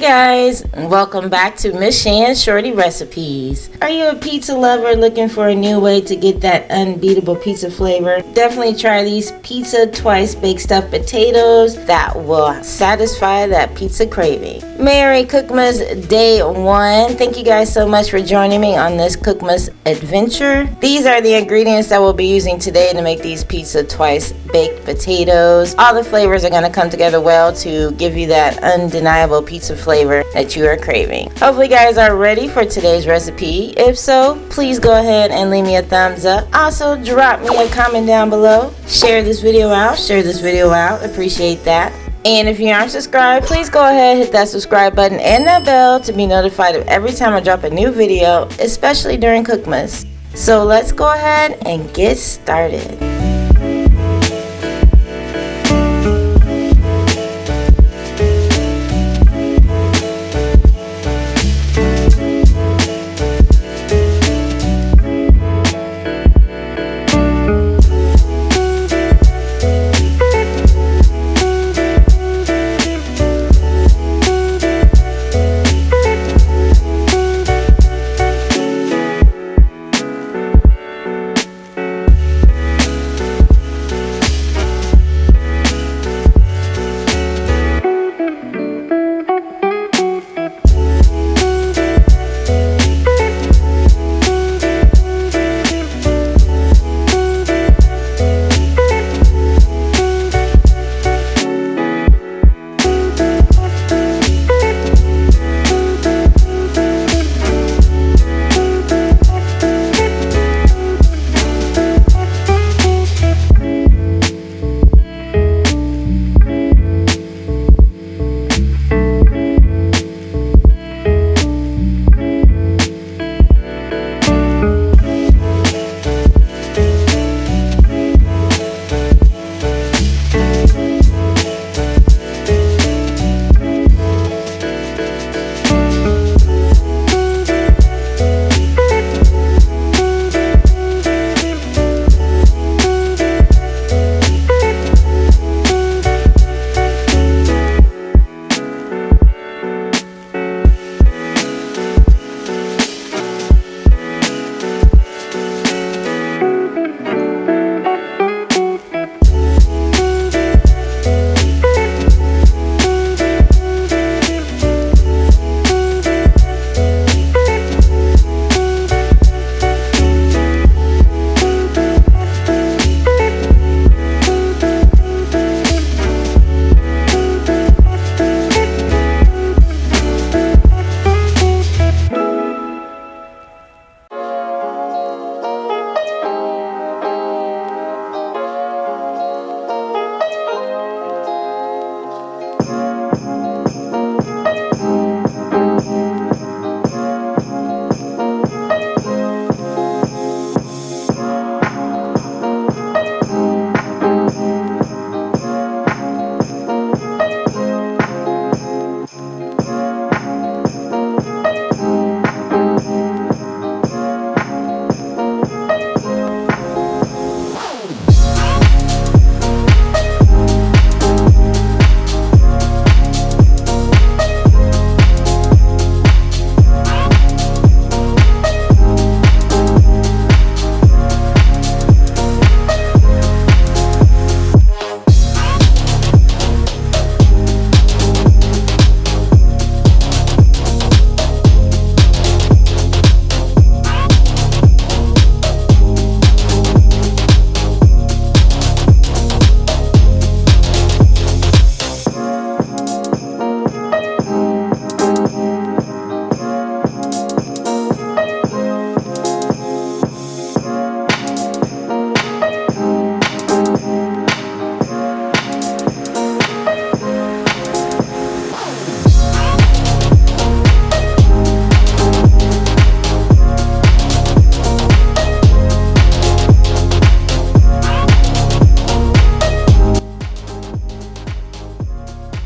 guys, and welcome back to Miss Shan's Shorty Recipes. Are you a pizza lover looking for a new way to get that unbeatable pizza flavor? Definitely try these pizza twice baked stuffed potatoes that will satisfy that pizza craving. Merry COOKMAS Day 1. Thank you guys so much for joining me on this COOKMAS adventure. These are the ingredients that we'll be using today to make these pizza twice baked potatoes. All the flavors are going to come together well to give you that undeniable pizza flavor that you are craving. Hopefully you guys are ready for today's recipe. If so, please go ahead and leave me a thumbs up. Also, drop me a comment down below. Share this video out. Appreciate that. And if you aren't subscribed, please go ahead, hit that subscribe button and that bell to be notified of every time I drop a new video, especially during COOKMAS. So let's go ahead and get started.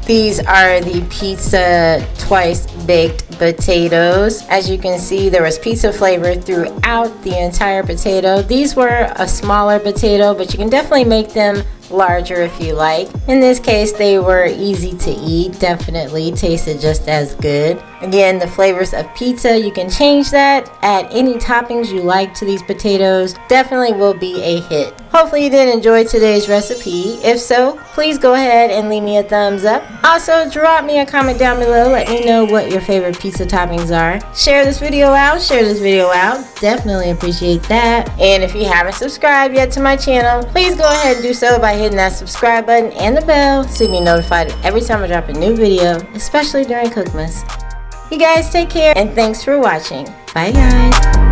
These are the pizza twice baked potatoes. As you can see, there was pizza flavor throughout the entire potato. These were a smaller potato, but you can definitely make them larger if you like. In this case, they were easy to eat, definitely tasted just as good. Again, the flavors of pizza, you can change that, add any toppings you like to these potatoes. Definitely will be a hit. Hopefully you did enjoy today's recipe. If so, please go ahead and leave me a thumbs up. Also, drop me a comment down below. Let me know what your favorite pizza toppings are. Share this video out. Definitely appreciate that. And if you haven't subscribed yet to my channel, please go ahead and do so by hitting that subscribe button and the bell so you be notified every time I drop a new video, especially during COOKMAS. You guys take care and thanks for watching. Bye guys.